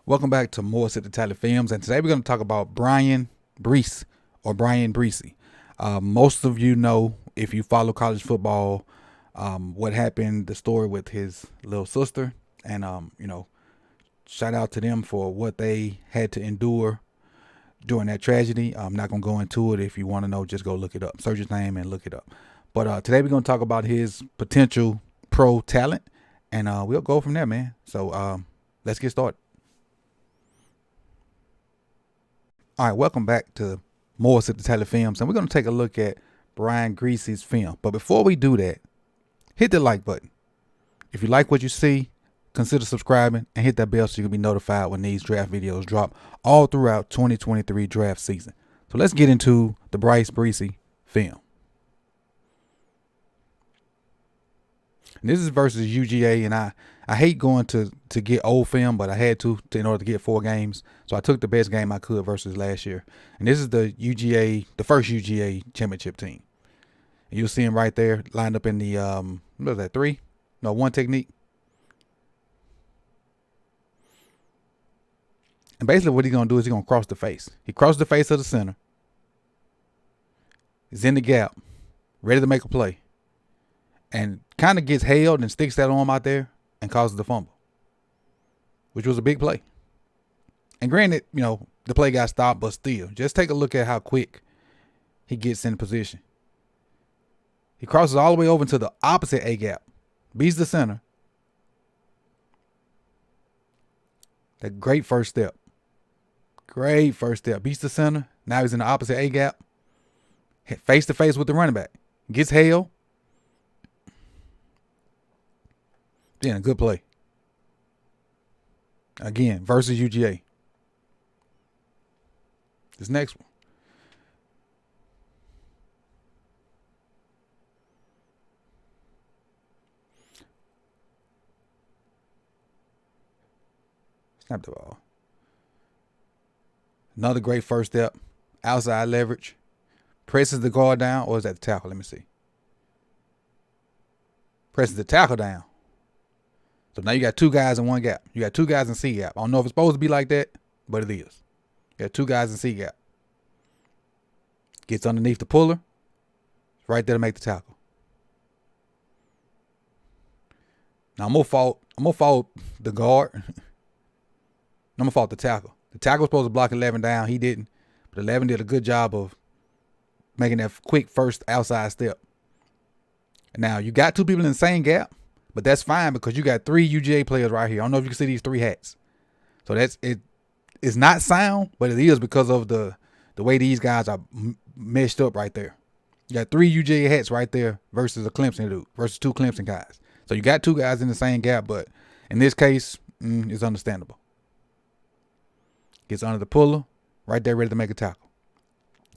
Welcome back to More Sit the Tally Films, and today we're going to talk about Bryan Breese or Bryan Breese. Most of you know, if you follow college football, what happened, the story with his little sister, and shout out to them for what they had to endure during that tragedy. I'm not going to go into it. If you want to know, just go look it up. Search his name and look it up. But today we're going to talk about his potential pro talent, and we'll go from there, man. So let's get started. All right, welcome back to More Sit the Tally Films, and we're going to take a look at Bryan Breese's film. But before we do that, hit the like button. If you like what you see, consider subscribing and hit that bell so you can be notified when these draft videos drop all throughout 2023 draft season. So let's get into the Bryan Breese film. And this is versus UGA, and I hate going to get old film, but I had to in order to get 4 games. So I took the best game I could versus last year. And this is the first UGA championship team. And you'll see him right there lined up in the, what was that, 3? No, 1 technique. And basically what he's going to do is he's going to cross the face. He crosses the face of the center. He's in the gap, ready to make a play. And kind of gets held and sticks that arm out there and causes the fumble, which was a big play. And granted, the play got stopped, but still, just take a look at how quick he gets in position. He crosses all the way over to the opposite A gap, beats the center. That great first step. Great first step. Beats the center. Now he's in the opposite A gap, face to face with the running back. Gets held. Then a good play. Again, versus UGA. This next one. Snap the ball. Another great first step. Outside leverage. Presses the guard down, or is that the tackle? Let me see. Presses the tackle down. So now you got 2 guys in 1 gap. You got 2 guys in C gap. I don't know if it's supposed to be like that, but it is. You got 2 guys in C gap. Gets underneath the puller. Right there to make the tackle. Now I'm gonna fault the guard. I'm gonna fault the tackle. The tackle was supposed to block 11 down. He didn't. But 11 did a good job of making that quick first outside step. Now you got 2 people in the same gap. But that's fine because you got 3 UGA players right here. I don't know if you can see these 3 hats. So that's it. It's not sound, but it is because of the way these guys are meshed up right there. You got 3 UGA hats right there versus a Clemson dude, versus 2 Clemson guys. So you got 2 guys in the same gap, but in this case, it's understandable. Gets under the puller, right there ready to make a tackle.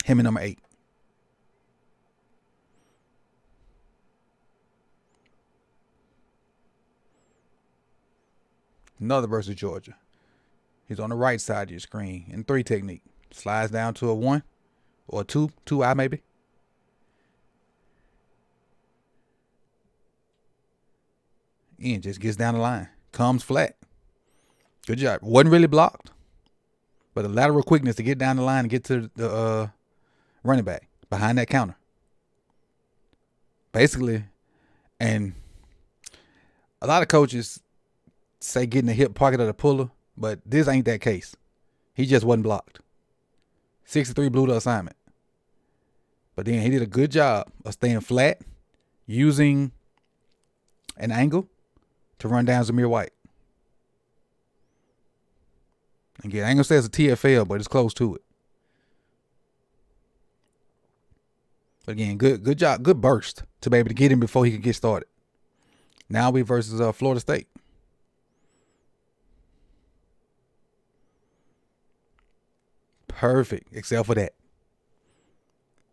Him and number 8. Another versus Georgia. He's on the right side of your screen in 3 technique. Slides down to a 1 or a 2-eye maybe. And just gets down the line. Comes flat. Good job. Wasn't really blocked. But the lateral quickness to get down the line and get to the running back behind that counter. Basically, and a lot of coaches say get in the hip pocket of the puller, but this ain't that case. He just wasn't blocked. 63 blew the assignment. But then he did a good job of staying flat, using an angle to run down Zamir White. Again, I ain't gonna say it's a TFL, but it's close to it. But again, good job, good burst to be able to get him before he could get started. Now we versus Florida State. Perfect, except for that.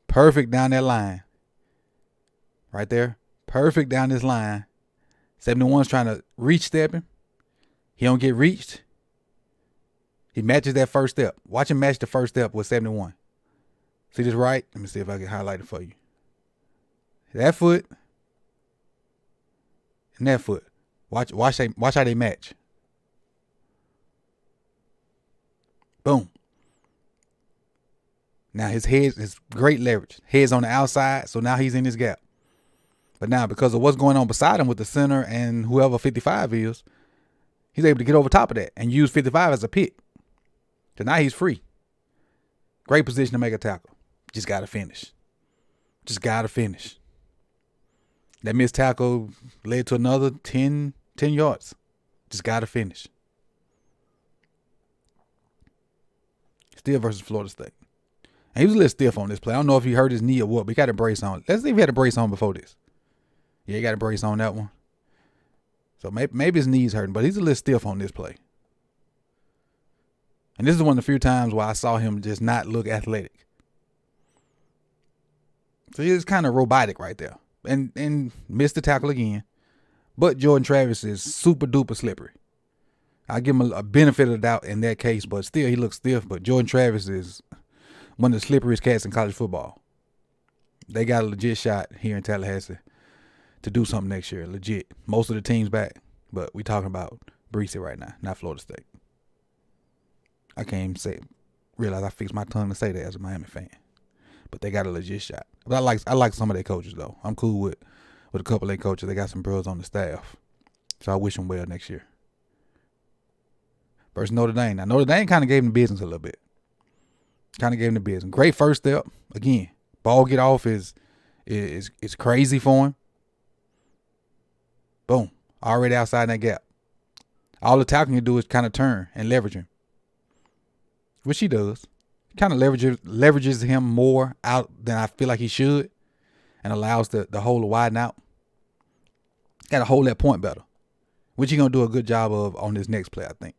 Perfect down that line. Right there. Perfect down this line. 71's trying to reach step him. He don't get reached. He matches that first step. Watch him match the first step with 71. See this right? Let me see if I can highlight it for you. That foot and that foot. Watch how they match. Boom. Now his head is great leverage. Head's on the outside, so now he's in his gap. But now because of what's going on beside him with the center and whoever 55 is, he's able to get over top of that and use 55 as a pick. So now he's free. Great position to make a tackle. Just got to finish. That missed tackle led to another 10 yards. Just got to finish. Still versus Florida State. And he was a little stiff on this play. I don't know if he hurt his knee or what, but he got a brace on. Let's see if he had a brace on before this. Yeah, he got a brace on that one. So maybe his knee's hurting, but he's a little stiff on this play. And this is one of the few times where I saw him just not look athletic. So he was kind of robotic right there. And missed the tackle again. But Jordan Travis is super duper slippery. I give him a benefit of the doubt in that case, but still he looks stiff. But Jordan Travis is one of the slipperiest cats in college football. They got a legit shot here in Tallahassee to do something next year. Legit. Most of the teams back, but we talking about Breese right now, not Florida State. I can't even realize I fixed my tongue to say that as a Miami fan. But they got a legit shot. But I like some of their coaches though. I'm cool with a couple of their coaches. They got some bros on the staff. So I wish them well next year. Versus Notre Dame. Now Notre Dame kind of gave them the business a little bit. Great first step. Again, ball get off is crazy for him. Boom. Already outside that gap. All the tackling you do is kind of turn and leverage him. Which he does. Kind of leverages him more out than I feel like he should. And allows the hole to widen out. Got to hold that point better. Which he's going to do a good job of on this next play, I think.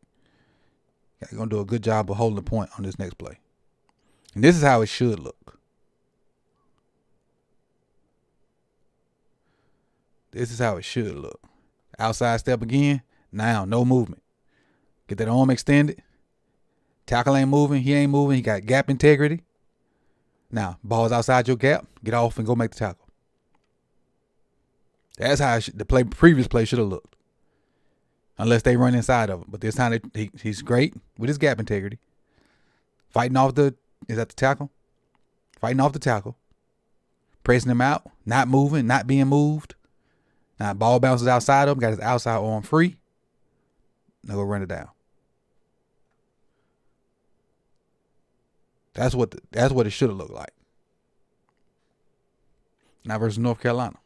He's going to do a good job of holding the point on this next play. And this is how it should look. This is how it should look. Outside step again. Now, no movement. Get that arm extended. Tackle ain't moving. He ain't moving. He got gap integrity. Now, ball's outside your gap. Get off and go make the tackle. That's how the previous play should have looked. Unless they run inside of him. But this time he's great with his gap integrity. Fighting off is that the tackle? Fighting off the tackle. Pressing him out. Not moving. Not being moved. Now, ball bounces outside of him. Got his outside arm free. Now go run it down. That's what it should have looked like. Now versus North Carolina.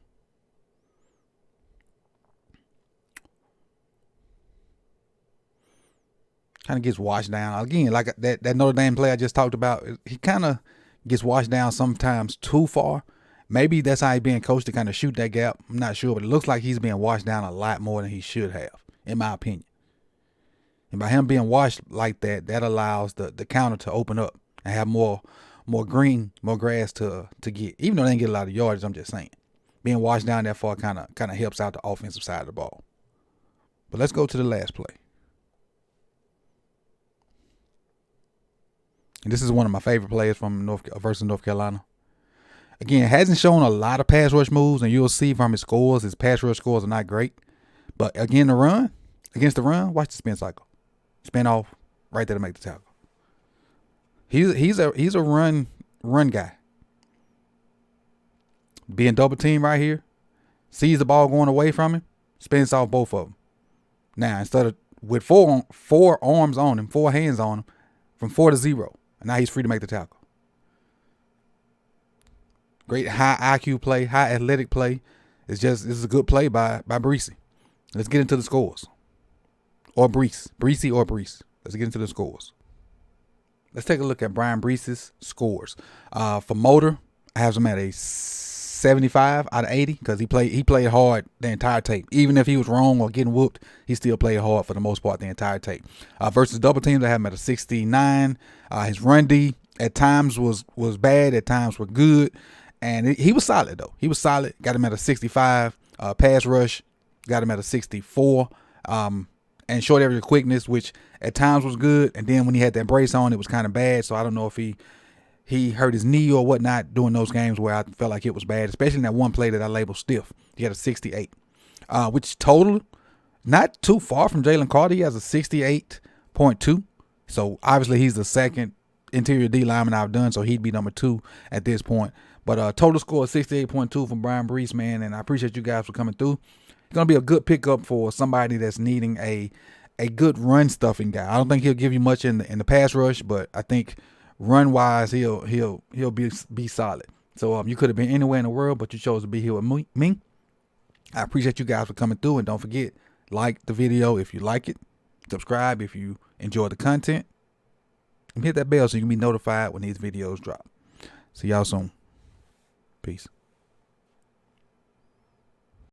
Kind of gets washed down. Again, like that Notre Dame play I just talked about, he kind of gets washed down sometimes too far. Maybe that's how he's being coached to kind of shoot that gap. I'm not sure, but it looks like he's being washed down a lot more than he should have, in my opinion. And by him being washed like that, that allows the counter to open up and have more green, more grass to get. Even though they didn't get a lot of yards, I'm just saying. Being washed down that far kind of helps out the offensive side of the ball. But let's go to the last play. And this is one of my favorite plays from versus North Carolina. Again, hasn't shown a lot of pass rush moves, and you'll see from his scores, his pass rush scores are not great. But again, against the run, watch the spin cycle. Spin off, right there to make the tackle. He's a run guy. Being double teamed right here, sees the ball going away from him, spins off both of them. Now, instead of with four arms on him, four hands on him, from 4 to 0. And now he's free to make the tackle. Great high IQ play, high athletic play. This is a good play by Breese. Let's get into the scores. Or Breese. Breese or Breese. Let's get into the scores. Let's take a look at Bryan Breese's scores. For motor, I have him at a 75 out of 80 because he played hard the entire tape. Even if he was wrong or getting whooped, he still played hard for the most part the entire tape. Versus double teams, I have him at a 69. His run D at times was bad, at times were good. And he was solid, though. He was solid. Got him at a 65. Pass rush, got him at a 64. And short area quickness, which at times was good. And then when he had that brace on, it was kind of bad. So I don't know if he hurt his knee or whatnot during those games where I felt like it was bad, especially in that one play that I labeled stiff. He had a 68, which total not too far from Jalen Carter. He has a 68.2. So obviously he's the second interior D lineman I've done, so he'd be number 2 at this point. But total score of 68.2 from Bryan Breese, man, and I appreciate you guys for coming through. It's gonna be a good pickup for somebody that's needing a good run stuffing guy. I don't think he'll give you much in the pass rush, but I think run wise he'll be solid. So you could have been anywhere in the world, but you chose to be here with me. I appreciate you guys for coming through, and don't forget, like the video if you like it, subscribe if you enjoy the content, and hit that bell so you can be notified when these videos drop. See y'all soon. Peace.